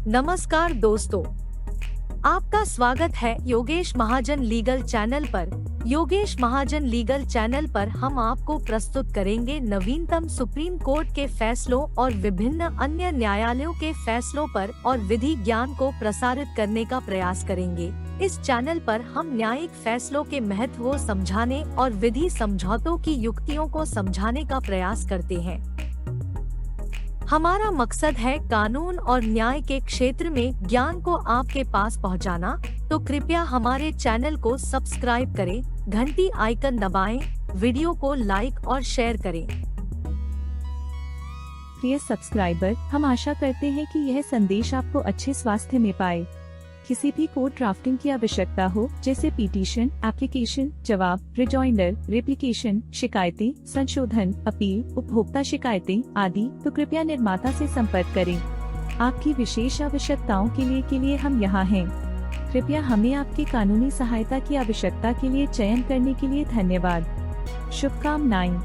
नमस्कार दोस्तों, आपका स्वागत है योगेश महाजन लीगल चैनल पर। योगेश महाजन लीगल चैनल पर हम आपको प्रस्तुत करेंगे नवीनतम सुप्रीम कोर्ट के फैसलों और विभिन्न अन्य न्यायालयों के फैसलों पर और विधि ज्ञान को प्रसारित करने का प्रयास करेंगे। इस चैनल पर हम न्यायिक फैसलों के महत्व को समझाने और विधि समझौतों की युक्तियों को समझाने का प्रयास करते हैं। हमारा मकसद है कानून और न्याय के क्षेत्र में ज्ञान को आपके पास पहुंचाना, तो कृपया हमारे चैनल को सब्सक्राइब करें, घंटी आइकन दबाएं, वीडियो को लाइक और शेयर करें। प्रिय सब्सक्राइबर, हम आशा करते हैं कि यह संदेश आपको अच्छे स्वास्थ्य में पाए। किसी भी कोर्ट ड्राफ्टिंग की आवश्यकता हो, जैसे पिटीशन, एप्लीकेशन, जवाब, रिजॉइंडर, रेप्लिकेशन, शिकायतें, संशोधन, अपील, उपभोक्ता शिकायतें आदि, तो कृपया निर्माता से संपर्क करें। आपकी विशेष आवश्यकताओं के लिए हम यहाँ हैं। कृपया हमें आपकी कानूनी सहायता की आवश्यकता के लिए चयन करने के लिए धन्यवाद। शुभकामनाएं।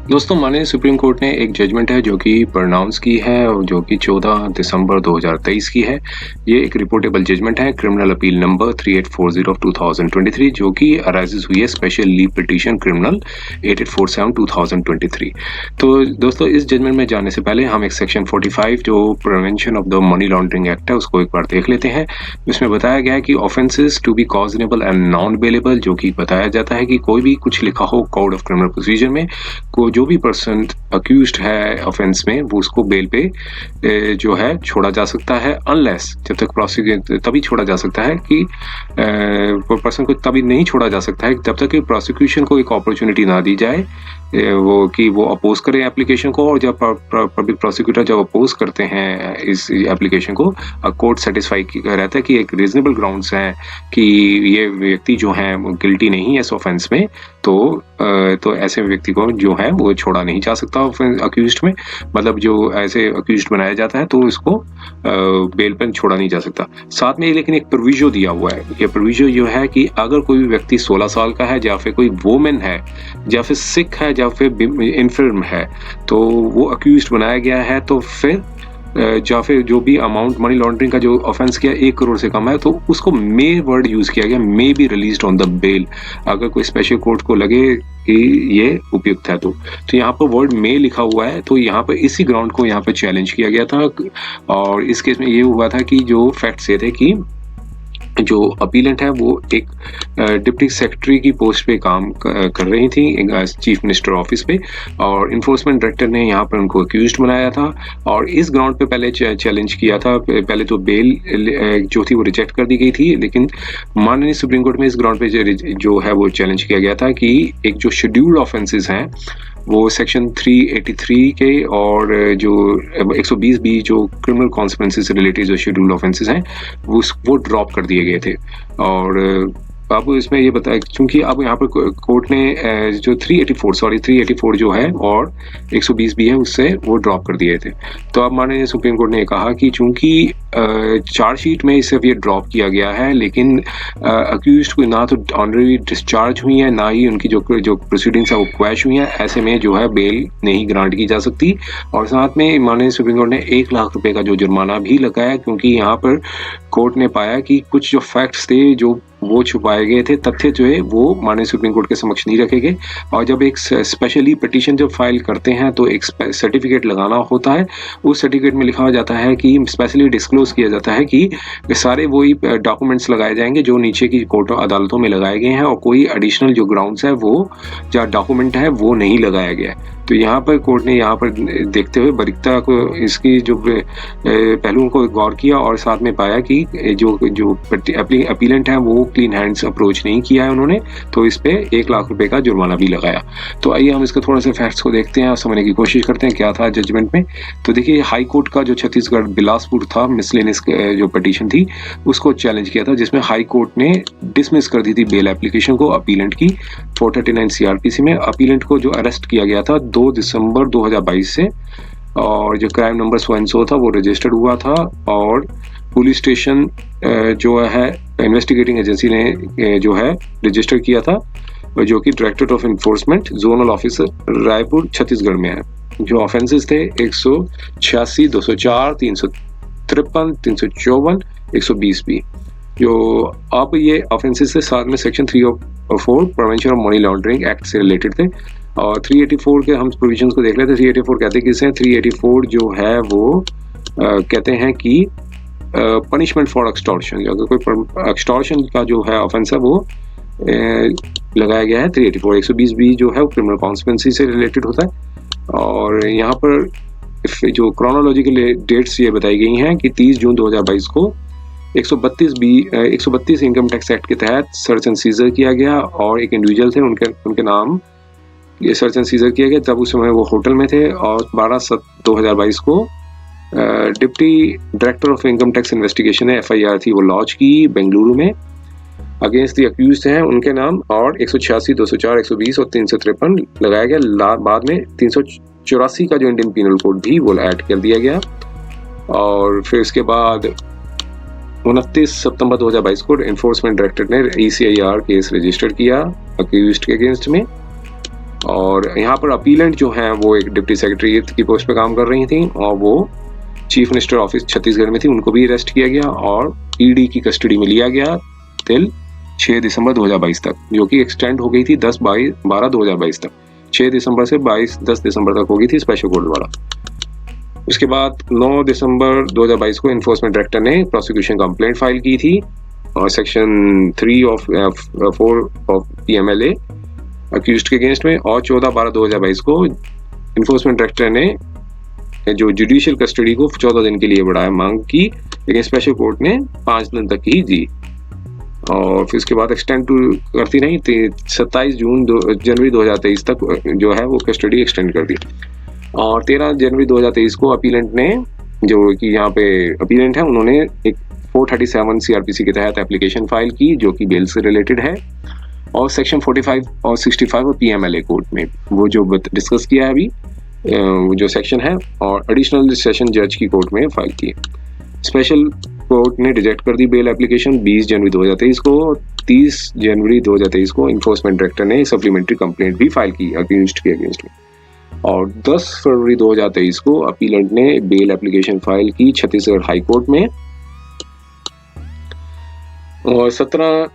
दोस्तों, माननीय सुप्रीम कोर्ट ने एक जजमेंट है जो कि प्रोनाउंस की है और जो कि 14 दिसंबर 2023 की है। ये एक रिपोर्टेबल जजमेंट है, क्रिमिनल अपील नंबर 3840/2023, जो कि अराइजेस हुई है स्पेशल लीव पिटीशन क्रिमिनल 8847/2023। तो दोस्तों, इस जजमेंट में जाने से पहले हम एक सेक्शन 45 जो prevention of the money laundering act है उसको एक बार देख लेते हैं। इसमें बताया गया है कि offences to be cognizable and non bailable, जो कि बताया जाता है कि कोई भी कुछ लिखा हो कोड ऑफ क्रिमिनल प्रोसीजर में, जो भी पर्सन अक्यूज्ड है ऑफेंस में, वो उसको बेल पे जो है छोड़ा जा सकता है, अनलेस जब तक प्रोसिक्यूशन तभी छोड़ा जा सकता है कि पर्सन को तभी नहीं छोड़ा जा सकता है जब तक कि प्रोसिक्यूशन को एक अपॉर्चुनिटी ना दी जाए वो अपोज करें एप्लीकेशन को। और जब पब्लिक प्रोसिक्यूटर जब अपोज करते हैं इस एप्लीकेशन को, कोर्ट सेटिस्फाई रहता है कि एक रीजनेबल ग्राउंड्स हैं कि ये व्यक्ति जो है वो गिल्टी नहीं है इस ऑफेंस में, तो ऐसे व्यक्ति को जो है वो छोड़ा नहीं जा सकता अक्यूज्ड में, मतलब जो ऐसे अक्यूज्ड बनाया जाता है तो इसको बेल पर छोड़ा नहीं जा सकता। साथ में लेकिन एक प्रोविजो दिया हुआ है। ये प्रोविजो जो है कि अगर कोई व्यक्ति 16 साल का है, या फिर कोई वोमेन है, या फिर सिक है, या फिर इन्फर्म है, तो वो अक्यूज्ड बनाया गया है, तो फिर या फिर जो भी अमाउंट मनी लॉन्ड्रिंग का जो ऑफेंस किया 1 करोड़ से कम है, तो उसको मे वर्ड यूज किया गया, may be released on the bail, अगर कोई स्पेशल कोर्ट को लगे कि ये उपयुक्त है। तो यहाँ पर वर्ड मे लिखा हुआ है, तो यहाँ पर इसी ग्राउंड को यहाँ पर चैलेंज किया गया था। और इस केस में ये हुआ था कि जो फैक्ट्स ये थे कि जो अपीलेंट है वो एक डिप्टी सेक्रेटरी की पोस्ट पे काम कर रही थी चीफ मिनिस्टर ऑफिस पे, और इन्फोर्समेंट डायरेक्टर ने यहाँ पर उनको अक्यूज्ड बनाया था और इस ग्राउंड पे पहले चैलेंज किया था। पहले तो बेल जो थी वो रिजेक्ट कर दी गई थी, लेकिन माननीय सुप्रीम कोर्ट में इस ग्राउंड पे जो है वो चैलेंज किया गया था कि एक जो शेड्यूल्ड ऑफेंसेस हैं वो सेक्शन 383 के और जो 120B जो क्रिमिनल कॉन्सिक्वेंसेस से रिलेटेड जो शेड्यूल्ड ऑफेंसेस हैं वो ड्रॉप कर दिए गए थे। और अब इसमें ये बताया, क्योंकि अब यहाँ पर कोर्ट ने जो 384 जो है और 120B है उससे वो ड्रॉप कर दिए थे। तो अब माननीय सुप्रीम कोर्ट ने कहा कि चूंकि चार्जशीट में सिर्फ ये ड्रॉप किया गया है, लेकिन अक्यूज्ड को ना तो ऑनररी डिस्चार्ज हुई है, ना ही उनकी जो प्रोसीडिंग्स है वो क्वैश हुई है, ऐसे में जो है बेल नहीं ग्रांट की जा सकती। और साथ में माननीय सुप्रीम कोर्ट ने 1 लाख रुपए का जो जुर्माना भी लगाया, क्योंकि यहाँ पर कोर्ट ने पाया कि कुछ जो फैक्ट्स थे जो वो छुपाए गए थे, तथ्य जो है वो माननीय सुप्रीम कोर्ट के समक्ष नहीं रखे गए। और जब एक स्पेशली पिटीशन जब फाइल करते हैं तो एक सर्टिफिकेट लगाना होता है, उस सर्टिफिकेट में लिखा जाता है कि स्पेशली डिस्क्लोज किया जाता है कि सारे वही डॉक्यूमेंट्स लगाए जाएंगे जो नीचे की कोर्ट अदालतों में लगाए गए हैं, और कोई एडिशनल जो ग्राउंड्स है वो जो डॉक्यूमेंट है वो नहीं लगाया गया है। तो यहाँ पर कोर्ट ने यहाँ पर देखते हुए बारीकता को इसकी जो पहलुओं को गौर किया और साथ में पाया कि जो अपीलेंट है वो क्लीन हैंड्स अप्रोच नहीं किया है उन्होंने, तो इस पे 1 लाख रुपए का जुर्माना भी लगाया। तो आइए हम इसके थोड़ा सा फैक्ट्स को देखते हैं और समझने की कोशिश करते हैं क्या था जजमेंट में। तो देखिए, हाई कोर्ट का जो छत्तीसगढ़ बिलासपुर था मिसलेनियस जो पिटीशन थी उसको चैलेंज किया था, जिसमें हाई कोर्ट ने डिसमिस कर दी थी बेल एप्लीकेशन को अपीलेंट की 439 CRPC में। अपीलेंट को जो अरेस्ट किया गया था 2 दिसंबर 2022 से, और जो crime number so and so था वो रजिस्टर्ड हुआ था, और पुलिस स्टेशन जो है इन्वेस्टिगेटिंग एजेंसी ने जो है रजिस्टर किया था, जो कि directorate of enforcement zonal officer Raipur Chhattisgarh में है। जो ऑफेंसेस थे 186, 204, 353, 354, 120 भी, जो अब ये ऑफेंसेस थे। साथ में section 304 prevention of money laundering act से रिलेटेड थे। और 384 के हम प्रोविजंस को देख लेते हैं। 384 कहते किस हैं? 384 जो है वो कहते हैं कि पनिशमेंट फॉर एक्सटॉर्शन, अगर कोई एक्सटॉर्शन का जो है ऑफेंस है वो लगाया गया है 384। 120 भी जो है वो क्रिमिनल कॉन्सिक्वेंसी से रिलेटेड होता है। और यहाँ पर जो क्रोनोलॉजिकल डेट्स ये बताई गई हैं कि 30 जून 2022 को 132 इनकम टैक्स एक्ट के तहत सर्च एंड सीजर किया गया और एक इंडिविजुअल थे, उनके नाम ये सर्च एंड सीजर किया गया। तब उस समय वो होटल में थे। और 12/7/2022 को deputy director of income tax investigation ने FIR थी वो लॉन्च की बेंगलुरु में अगेंस्ट द अक्यूज्ड हैं उनके नाम। और 186, 204, 120 और 353 लगाया गया। बाद में 384 का जो इंडियन पीनल कोड भी वो ऐड कर दिया गया। और फिर इसके बाद 29 सितंबर 2022 को एनफोर्समेंट डायरेक्टरेट ने ECIR केस रजिस्टर किया अक्यूज्ड के अगेंस्ट में। और यहाँ पर अपीलेंट जो हैं वो एक डिप्टी सेक्रेटरी की पोस्ट पे काम कर रही थी और वो चीफ मिनिस्टर ऑफिस छत्तीसगढ़ में थी, उनको भी अरेस्ट किया गया और ED की कस्टडी में लिया गया टिल 6 दिसंबर 2022 तक, जो कि एक्सटेंड हो गई थी 10/12/2022 तक। 6 दिसंबर से 10 दिसंबर तक हो गई थी स्पेशल कोर्ट वाला। उसके बाद 9 दिसंबर 2022 को एनफोर्समेंट डायरेक्टर ने प्रोसिक्यूशन कंप्लेंट फाइल की थी और section 3 of 4 of PMLA accused के अगेंस्ट में। और 14/12/2022 को एनफोर्समेंट डायरेक्टर ने जो जुडिशियल कस्टडी को 14 दिन के लिए बढ़ाया मांग की, लेकिन स्पेशल कोर्ट ने 5 दिन तक ही दी। और फिर उसके बाद एक्सटेंड करती रही 27 जनवरी 2023 तक जो है वो कस्टडी एक्सटेंड कर दी। और 13 जनवरी 2023 को अपीलेंट ने, जो कि यहाँ पे अपीलेंट है, उन्होंने एक 437 CRPC के तहत एप्लीकेशन फाइल की जो कि बेल से रिलेटेड है और सेक्शन 45 और 65 और PMLA कोर्ट में वो जो डिस्कस किया है अभी जो सेक्शन है, और एडिशनल सेशन जज की कोर्ट में फाइल की। स्पेशल कोर्ट ने रिजेक्ट कर दी बेल एप्लीकेशन 20 जनवरी 2023 को। 30 जनवरी 2023 को इन्फोर्समेंट डायरेक्टर ने सप्लीमेंट्री कंप्लेंट भी फाइल की अगेंस्ट के अगेंस्ट में। और 10 फरवरी 2023 को अपीलेंट ने बेल एप्लीकेशन फाइल की छत्तीसगढ़ हाई कोर्ट में। और 17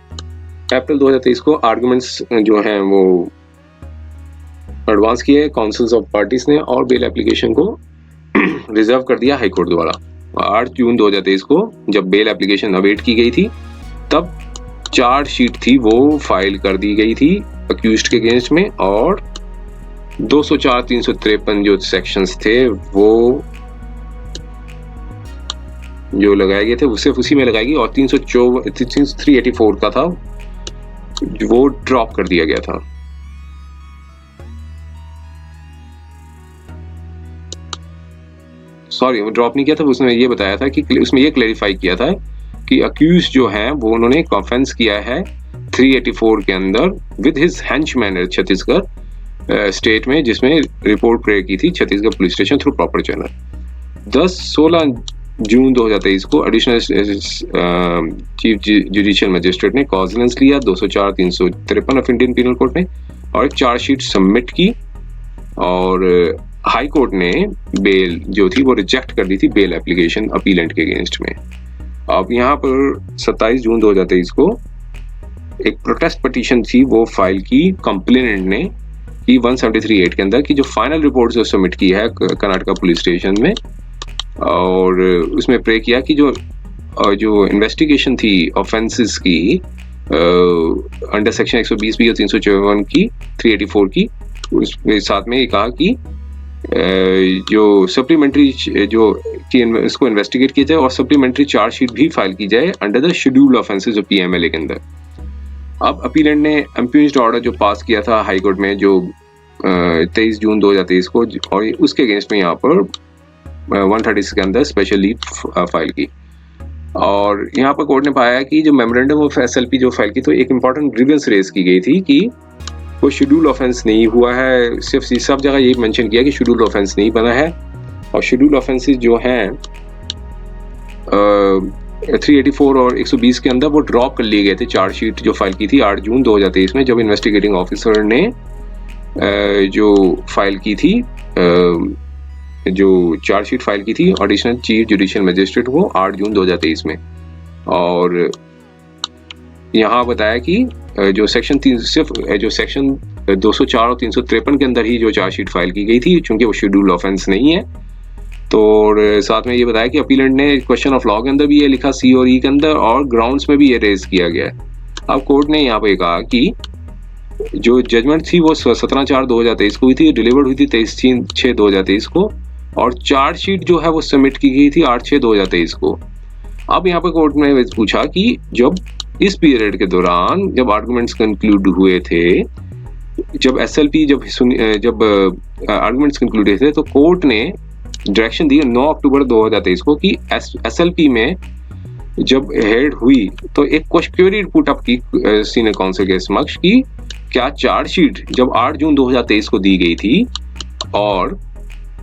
अप्रैल 2023 को आर्गुमेंट्स जो हैं वो एडवांस किए काउंसिल्स ऑफ पार्टीज ने और बेल एप्लीकेशन को रिजर्व कर दिया हाई कोर्ट द्वारा। 8 जून 2023 को जब बेल एप्लीकेशन अवेट की गई थी तब चार्जशीट थी वो फाइल कर दी गई थी अक्यूज्ड के अगेंस्ट में और 204, 353 जो सेक्शंस थे वो जो लगाए गए थे वो सिर्फ उसी में लगाएगी और 384 का था वो ड्रॉप कर दिया गया था। सॉरी, वो ड्रॉप नहीं किया था, उसने ये बताया था कि उसमें ये क्लैरिफाई किया था कि अक्यूज जो हैं वो उन्होंने ऑफेंस किया है 384 के अंदर with his henchman Chhattisgarh state में, जिसमें रिपोर्ट प्रेयर की थी Chhattisgarh police station through proper channel. 16 जून 2023 को एडिशनल चीफ जुडिशियल मजिस्ट्रेट ने कॉजनेंस लिया 204, 353 ऑफ इंडियन पीनल कोड में और एक चार्जशीट सबमिट की और हाई कोर्ट ने बेल जो थी वो रिजेक्ट कर दी थी बेल एप्लीकेशन अपीलेंट के अगेंस्ट में। अब यहाँ पर 27 जून 2023 को एक प्रोटेस्ट पिटीशन थी वो फाइल की कंप्लेनेंट ने कि 173(8) के अंदर की जो फाइनल रिपोर्ट जो सबमिट की है कर्नाटका पुलिस स्टेशन में, और उसमें प्रे किया कि जो इन्वेस्टिगेशन थी ऑफेंसेस की अंडर सेक्शन 120B और 354 की 384 की, उसके साथ में ये कहा कि जो सप्लीमेंट्री जो कि इसको इन्वेस्टिगेट किया जाए और सप्लीमेंट्री चार्जशीट भी फाइल की जाए under the scheduled offences of PMLA के अंदर। अब अपीलेंट ने इम्प्यूज्ड ऑर्डर जो पास किया था हाई कोर्ट में जो 23 जून 2023 को, और उसके अगेंस्ट में यहाँ पर 136 के अंदर स्पेशल लीव फाइल की। और यहाँ पर कोर्ट ने पाया कि जो मेमोरेंडम ऑफ SLP जो फाइल की तो एक इम्पॉर्टेंट ग्रीवेंस रेज की गई थी कि वो शेड्यूल ऑफेंस नहीं हुआ है। सिर्फ सब जगह ये मेंशन किया कि शेड्यूल ऑफेंस नहीं बना है और शेड्यूल ऑफेंसेस जो हैं 384 और 120 के अंदर वो ड्रॉप कर लिए गए थे। चार्जशीट जो फाइल की थी 8 जून 2023 में जब इन्वेस्टिगेटिंग ऑफिसर ने जो फाइल की थी जो चार्जशीट फाइल की थी एडिशनल चीफ जुडिशियल मजिस्ट्रेट को 8 जून 2023 में। और यहाँ बताया कि जो सेक्शन 204 और 353 के अंदर ही जो चार्जशीट फाइल की गई थी, चूंकि वो शेड्यूल ऑफेंस नहीं है। तो और साथ में ये बताया कि अपीलेंट ने क्वेश्चन ऑफ लॉ के अंदर भी ये लिखा, सी और ई के अंदर, और ग्राउंड्स में भी ये रेज किया गया है। अब कोर्ट ने यहाँ पे कहा कि जो जजमेंट थी वो 17/4/2023 को हुई थी, डिलीवर्ड हुई थी 23/6/2023 को, और चार्जशीट जो है वो सबमिट की गई थी 8/6/2023 को। अब यहाँ पे कोर्ट ने पूछा कि जब इस पीरियड के दौरान जब आर्गुमेंट्स कंक्लूड हुए थे, जब एसएलपी जब आर्गुमेंट्स कंक्लूड हुए थे, तो कोर्ट ने डायरेक्शन दी 9 अक्टूबर 2023 को कि एसएलपी में जब हेड हुई तो एक क्वेरी पुट अप की सीनियर काउंसिल के समक्ष कि क्या चार्जशीट जब 8 जून 2023 को दी गई थी और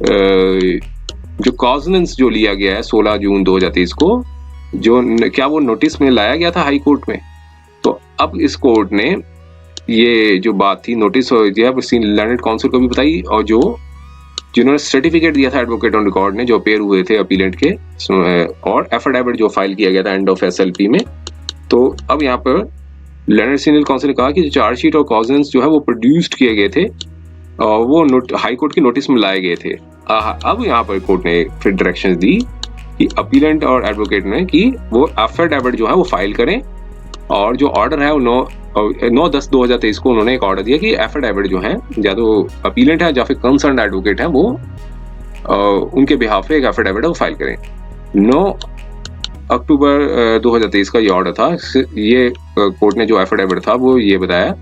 जो कॉजनेंस जो लिया गया है 16 जून 2023 को, जो क्या वो नोटिस में लाया गया था हाई कोर्ट में। तो अब इस कोर्ट ने ये जो बात थी नोटिस लर्नेड काउंसिल को भी बताई, और जिन्होंने सर्टिफिकेट दिया था एडवोकेट ऑन रिकॉर्ड ने, जो अपेयर हुए थे अपीलेंट के, और एफिडेविट जो फाइल किया गया था एंड ऑफ एसएलपी में। तो अब यहाँ पर लर्नेड सीनियर काउंसिल ने कहा कि जो चार्जशीट और कॉजनेंस जो है वो प्रोड्यूस्ड किए गए थे और वो हाई कोर्ट की नोटिस में लाए गए थे। अब यहाँ पर कोर्ट ने फिर डायरेक्शंस दी कि अपीलेंट और एडवोकेट ने कि वो एफिडेविट जो है वो फाइल करें, और जो ऑर्डर है वो 9/10/2023 को उन्होंने एक ऑर्डर दिया कि एफिडेविट जो है, या तो अपीलेंट है या फिर कंसर्न एडवोकेट है, वो उनके बिहाफ पे एक एफिडेविट है वो फाइल करें। 9 अक्टूबर 2023 का ये ऑर्डर था। ये कोर्ट ने जो एफिडेविट था वो ये बताया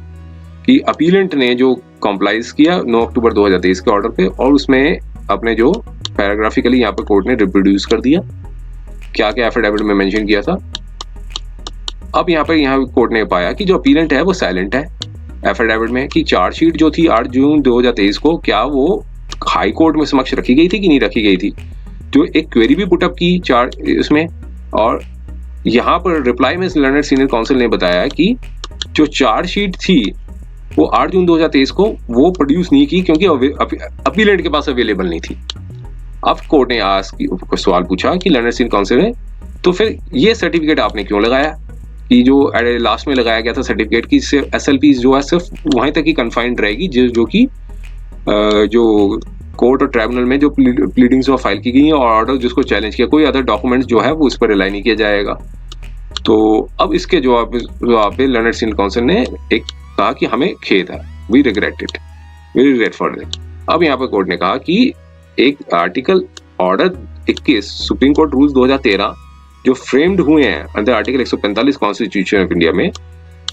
कि अपीलेंट ने जो कॉम्प्लाइज किया 9 अक्टूबर 2023 के ऑर्डर पे, और उसमें अपने जो पैराग्राफिकली यहाँ पे कोर्ट ने रिप्रोड्यूस कर दिया क्या क्या एफिडेविट में मेंशन किया था। अब यहाँ कोर्ट ने पाया कि जो अपीलेंट है वो साइलेंट है एफिडेविट में, कि चार्जशीट जो थी 8 जून 2023 को क्या वो हाई कोर्ट में समक्ष रखी गई थी कि नहीं रखी गई थी। जो एक क्वेरी भी पुटअप की इसमें, और यहाँ पर रिप्लाई में लर्नेड सीनियर काउंसिल ने बताया कि जो चार्जशीट थी वो 8 जून 2023 को वो प्रोड्यूस नहीं की क्योंकि अपीलेंट के पास अवेलेबल नहीं थी। अब कोर्ट ने सवाल पूछा कि लर्नेड सीनियर काउंसिल ने, तो फिर ये सर्टिफिकेट आपने क्यों लगाया, कि जो लास्ट में लगाया गया था सर्टिफिकेट की एसएलपी जो है सिर्फ वहीं तक ही कन्फाइंड रहेगी, जो कि जो कोर्ट और ट्राइब्यूनल में जो प्लीडिंग्स फाइल की गई है और ऑर्डर जिसको चैलेंज किया, कोई अदर डॉक्यूमेंट्स जो है वो उस पर रिलाई नहीं किया जाएगा। तो अब इसके जवाब पे लर्नेड सीनियर काउंसिल ने एक कहा कि हमें खेद है, वी रिग्रेट फॉर दिस। अब यहाँ पे कोर्ट ने कहा कि एक article order 21 supreme court rules 2013 जो फ्रेम्ड हुए हैं under article 145 constitution of India में,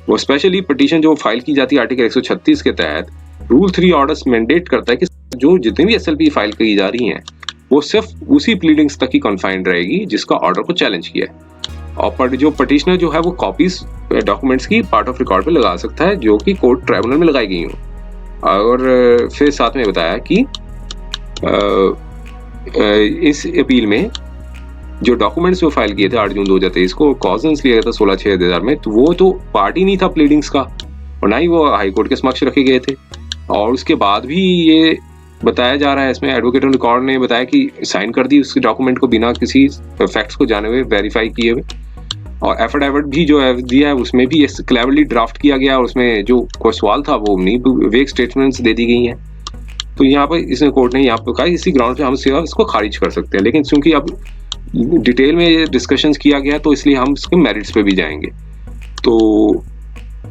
वो स्पेशली पिटीशन जो फाइल की जाती है आर्टिकल 136 के तहत, रूल 3 ऑर्डर्स मैंडेट करता है कि जो जितनी भी एसएलपी फाइल की जा रही हैं वो सिर्फ उसी प्लीडिंग्स तक ही कन्फाइंड रहेगी जिसका ऑर्डर को चैलेंज किया है, और जो पटिशनर जो है वो कॉपीज डॉक्यूमेंट्स की पार्ट ऑफ रिकॉर्ड पे लगा सकता है जो कि कोर्ट ट्राइब्यूनल में लगाई गई हो। और फिर साथ में बताया कि इस अपील में जो डॉक्यूमेंट्स जो फाइल किए थे 8 जून 2023 को, कॉजन्स लिया गया था 16/6/2000 में, तो वो तो पार्टी नहीं था प्लीडिंग्स का, और ना ही वो हाई कोर्ट के समक्ष रखे गए थे। और उसके बाद भी ये बताया जा रहा है, इसमें एडवोकेट ऑन रिकॉर्ड ने बताया कि साइन कर दी उस डॉक्यूमेंट को बिना किसी फैक्ट्स को जाने हुए, वेरीफाई किए हुए, और एफिडेविट भी जो है दिया है उसमें भी क्लेवरली ड्राफ्ट किया गया, और उसमें जो कोई सवाल था वो नहीं, वेग स्टेटमेंट्स दे दी गई हैं। तो यहाँ पर इसने कोर्ट ने यहाँ पर कहा इसी ग्राउंड पे हम इसको खारिज कर सकते हैं, लेकिन चूंकि अब डिटेल में डिस्कशंस किया गया तो इसलिए हम इसके मेरिट्स पे भी जाएंगे। तो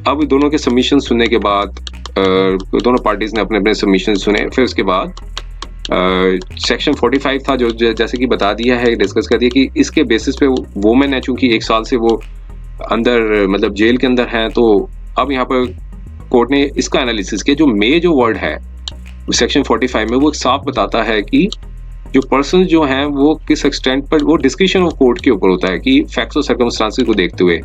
अब दोनों के सबमिशन सुनने के बाद दोनों पार्टीज ने अपने अपने सबमिशन सुने, फिर उसके बाद सेक्शन 45 था जो जैसे कि बता दिया है, डिस्कस कर दिया कि इसके बेसिस पे वोमेन है, चूंकि 1 साल से वो अंदर मतलब जेल के अंदर हैं, तो अब यहाँ पर कोर्ट ने इसका एनालिसिस किया। जो मे जो वर्ड है सेक्शन 45 में वो साफ बताता है कि जो पर्सन जो हैं वो किस एक्सटेंट पर, वो डिस्क्रिप्शन ऑफ कोर्ट के ऊपर होता है कि फैक्ट्स और सर्कमस्टांसेस को देखते हुए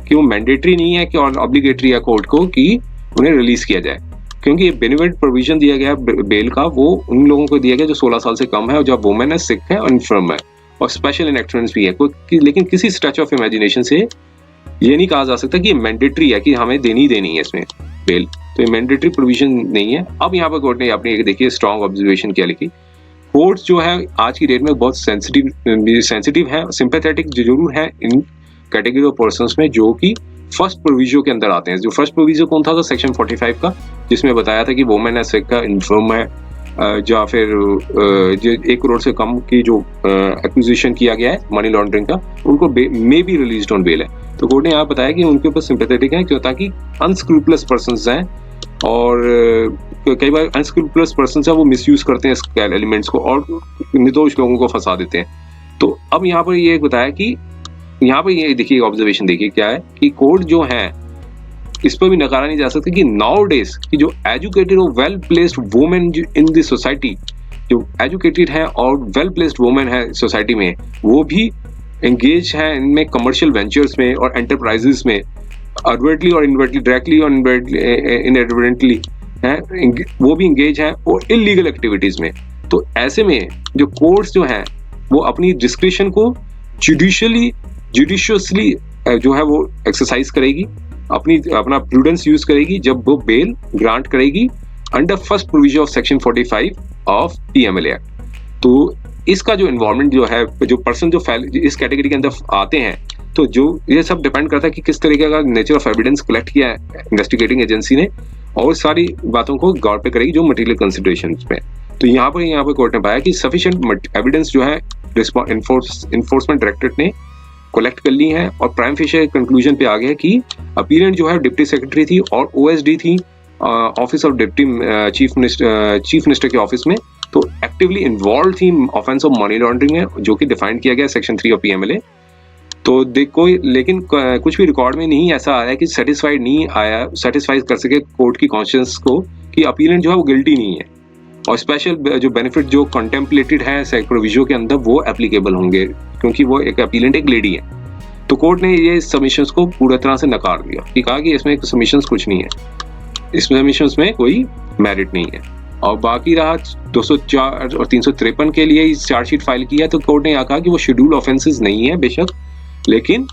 कि वो मैंडेटरी नहीं है कि और ऑब्लिगेटरी है कोर्ट को कि उन्हें रिलीज किया जाए, क्योंकि ये बेनिफिट प्रोविजन दिया गया बेल का वो उन लोगों को दिया गया जो 16 साल से कम है और जब वुमेन है, सिक है और इन्फर्म है, और स्पेशल इनेक्टमेंट्स भी है। लेकिन किसी स्ट्रेच ऑफ इमेजिनेशन से ये नहीं कहा जा सकता कि ये मैंडेटरी है कि हमें देनी है इसमें बेल। तो ये मैंडेटरी प्रोविजन नहीं है। अब यहाँ पर कोर्ट ने अपनी एक देखिए स्ट्रॉन्ग ऑब्जर्वेशन क्या लिखी, कोर्ट्स जो है आज की डेट में बहुत सेंसिटिव है, सिंपैथेटिक जरूर है इन कैटेगरी ऑफ पर्संस में जो कि फर्स्ट प्रोविजो के अंदर आते हैं। जो फर्स्ट प्रोविजो कौन था, तो सेक्शन 45 का, जिसमें बताया था कि वोमेन एसेट का इन्फर्म है या फिर जो 1 करोड़ से कम की जो एक्विजिशन किया गया है मनी लॉन्ड्रिंग का, उनको may be release on bail है। तो कोर्ट ने यहाँ बताया कि उनके ऊपर सिंपैथेटिक है क्यों, ताकि अनस्क्रूपलस पर्संस हैं और कई बार अनस्क्रूपलस पर्संस है वो मिसयूज करते हैं इस एलिमेंट्स को और निर्दोष लोगों को फंसा देते हैं। तो अब यहाँ पर ये बताया कि यहाँ पर ये देखिए ऑब्जर्वेशन देखिए क्या है कि कोर्ट जो है इस पर भी नकारा नहीं जा सकता कि नाउ डेज की जो एजुकेटेड और well placed women in the society, जो एजुकेटेड है और वेल प्लेस्ड वुमेन है सोसाइटी में, वो भी एंगेज है इनमें कमर्शियल वेंचर्स में और एंटरप्राइजेस में, एडवर्टली और इनवर्टली, डायरेक्टली और इनएडवर्टेंटली है, वो भी एंगेज है और इलीगल एक्टिविटीज में। तो ऐसे में जो कोर्ट्स जो है वो अपनी डिस्क्रिशन को जुडिशियसली जो है वो एक्सरसाइज करेगी, अपना प्रूडेंस यूज करेगी जब वो बेल ग्रांट करेगी under first provision of section 45 of PMLA act. तो इसका जो इन्वॉल्वमेंट जो है, जो पर्सन जो इस कैटेगरी के अंदर आते हैं, तो जो ये सब डिपेंड करता है कि किस तरीके का नेचर ऑफ एविडेंस कलेक्ट किया है इन्वेस्टिगेटिंग एजेंसी ने, और सारी बातों को गौर पे करेगी जो मटेरियल कंसिडरेशन में। तो यहाँ पर कोर्ट ने पाया कि सफिशिएंट एविडेंस जो है इन्फोर्समेंट डायरेक्टरेट ने कलेक्ट कर ली है और प्राइम फेशियल कंक्लूजन पे आ गया कि अपीलेंट जो है डिप्टी सेक्रेटरी थी और ओएसडी थी office of deputy chief minister के ऑफिस में, तो एक्टिवली इन्वॉल्व थी ऑफेंस ऑफ मनी लॉन्ड्रिंग में, जो कि डिफाइन किया गया सेक्शन 3 ऑफ पीएमएलए। तो देखो लेकिन कुछ भी रिकॉर्ड में नहीं ऐसा आया कि सेटिस्फाई कर सके कोर्ट की कॉन्शियंस को कि अपीलेंट जो है वो गिल्टी नहीं है, और स्पेशल जो बेनिफिट जो कंटेम्पलेटेड है प्रोविजो के अंदर वो एप्लीकेबल होंगे क्योंकि वो एक अपीलेंट एक लेडी है। तो कोर्ट ने ये सबमिशंस को पूरी तरह से नकार दिया कि कहा कि इसमें सबमिशंस कुछ नहीं है, इस सबमिशंस में कोई मेरिट नहीं है। और बाकी रहा 204 और 353 के लिए चार्जशीट फाइल किया, तो कोर्ट ने यहाँ कहा कि वो शेड्यूल ऑफेंसेस नहीं है बेशक, लेकिन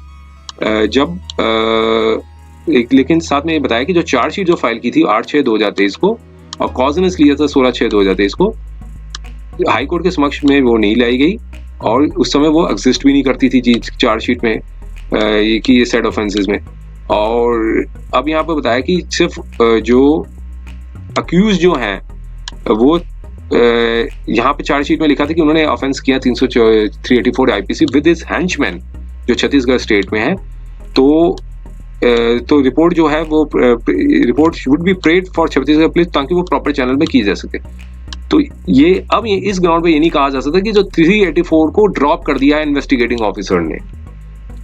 लेकिन साथ में ये बताया कि जो चार्जशीट जो फाइल की थी 8/6/2023 को और कॉजनेस लिया था 16/6/2023 को, हाई कोर्ट के समक्ष में वो नहीं लाई गई और उस समय वो एग्जिस्ट भी नहीं करती थी चार्जशीट में ये की सेट ऑफेंसेस में। और अब यहाँ पे बताया कि सिर्फ जो अक्यूज जो हैं वो यहाँ पे चार्जशीट में लिखा था कि उन्होंने ऑफेंस किया 384 आईपीसी विद हिज हैंचमैन जो छत्तीसगढ़ स्टेट में है। तो रिपोर्ट जो है वो report should be prayed for Chhattisgarh police ताकि वो प्रॉपर चैनल में की जा सके। तो ये अब ये इस ग्राउंड पे ये नहीं कहा जा सकता कि जो 384 को ड्रॉप कर दिया है इन्वेस्टिगेटिंग ऑफिसर ने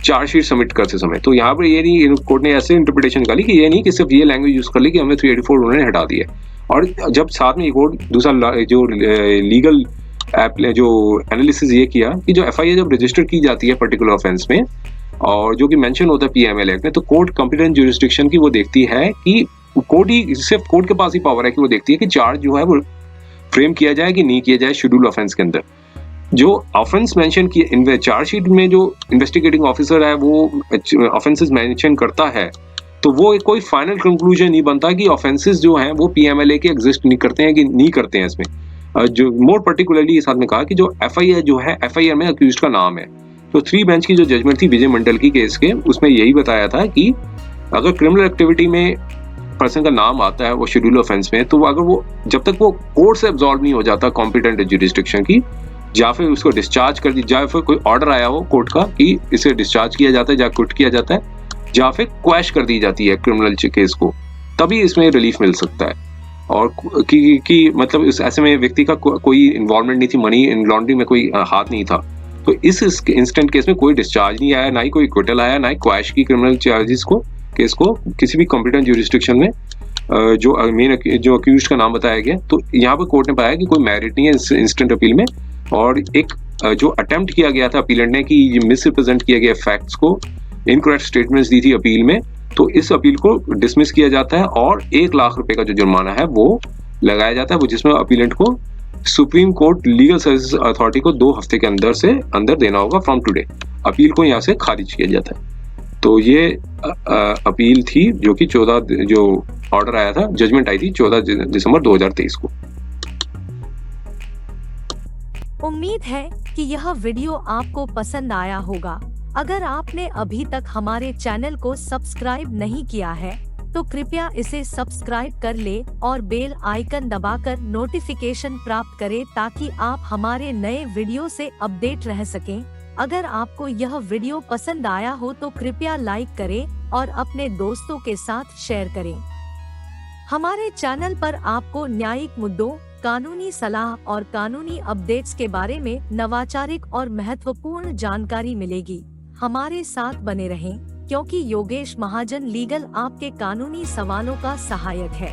चार्जशीट सबमिट करते समय। तो यहाँ पर ये नहीं, कोर्ट ने ऐसे इंटरप्रिटेशन निकाली कि ये नहीं कि सिर्फ ये लैंग्वेज यूज कर ली कि हमें 384 उन्होंने हटा दिया। और जब साथ में कोर्ट दूसरा जो लीगल जो एनालिसिस ये किया कि जो एफआईआर जब रजिस्टर की जाती है पर्टिकुलर ऑफेंस में और जो कि मेंशन होता है पीएमएलए एक्ट में, तो कोर्ट कॉम्पिटेंट ज्यूरिसडिक्शन की वो देखती है कि कोर्ट ही सिर्फ कोर्ट के पास ही पावर है कि वो देखती है कि चार्ज जो है वो फ्रेम किया जाए कि नहीं किया जाए शेड्यूल ऑफेंस के अंदर। जो ऑफेंस मेंशन किए चार्जशीट में जो इन्वेस्टिगेटिंग ऑफिसर है वो ऑफेंसेस मेंशन करता है, तो वो कोई फाइनल कंक्लूजन नहीं बनता कि ऑफेंसेस जो हैं वो पीएमएलए के एग्जिस्ट नहीं करते हैं कि नहीं करते हैं। इसमें जो मोर पर्टिकुलरली साथ में कहा कि जो एफआईआर जो है एफआईआर में अक्यूज्ड का नाम है। तो 3 बेंच की जो जजमेंट थी विजय मंडल की केस के, उसमें यही बताया था कि अगर क्रिमिनल एक्टिविटी में पर्सन का नाम आता है वो शेड्यूल ऑफेंस में, तो अगर वो जब तक वो कोर्ट से एब्सॉल्व नहीं हो जाता कॉम्पिटेंट ज्यूरिसडिक्शन की, या फिर उसको डिस्चार्ज कर दी जाए, फिर कोई ऑर्डर आया हो कोर्ट का कि इसे डिस्चार्ज किया जाता है या क्विट किया जाता है, या फिर क्वैश कर दी जाती है क्रिमिनल केस को, तभी इसमें रिलीफ मिल सकता है। और कि मतलब इस ऐसे में व्यक्ति का कोई इन्वॉल्वमेंट नहीं थी, मनी लॉन्ड्रिंग में कोई हाथ नहीं था। तो इस इंस्टेंट केस में कोई डिस्चार्ज नहीं आया, ना ही कोई क्विटल आया, ना ही क्वैश की क्रिमिनल चार्जेस को केस को किसी भी कॉम्पिटेंट ज्यूरिसडिक्शन में जो मेन जो अक्यूज्ड का नाम बताया गया। तो यहाँ पर कोर्ट ने पाया कि कोई मेरिट नहीं है इस इंस्टेंट अपील में, और एक जो अटेम्प्ट किया गया था अपीलेंट ने कि ये मिसरिप्रेजेंट किया गया फैक्ट्स को, इनकरेक्ट स्टेटमेंट्स दी थी अपील में, तो इस अपील को डिसमिस किया जाता है और 1 लाख रुपए का जो जुर्माना है वो लगाया जाता है, वो जिसमें अपीलेंट को supreme court legal service authority को 2 हफ्ते के अंदर देना होगा फ्रॉम टुडे। अपील को यहाँ से खारिज किया जाता है। तो ये अपील थी जो कि 14 जो ऑर्डर आया था, जजमेंट आई थी 14 दिसंबर 2023 को। उम्मीद है कि यह वीडियो आपको पसंद आया होगा। अगर आपने अभी तक हमारे चैनल को सब्सक्राइब नहीं किया है तो कृपया इसे सब्सक्राइब कर ले और बेल आइकन दबाकर नोटिफिकेशन प्राप्त करें ताकि आप हमारे नए वीडियो से अपडेट रह सकें। अगर आपको यह वीडियो पसंद आया हो तो कृपया लाइक करें और अपने दोस्तों के साथ शेयर करें। हमारे चैनल पर आपको न्यायिक मुद्दों, कानूनी सलाह और कानूनी अपडेट्स के बारे में नवाचारिक और महत्वपूर्ण जानकारी मिलेगी। हमारे साथ बने रहें, क्योंकि योगेश महाजन लीगल आपके कानूनी सवालों का सहायक है।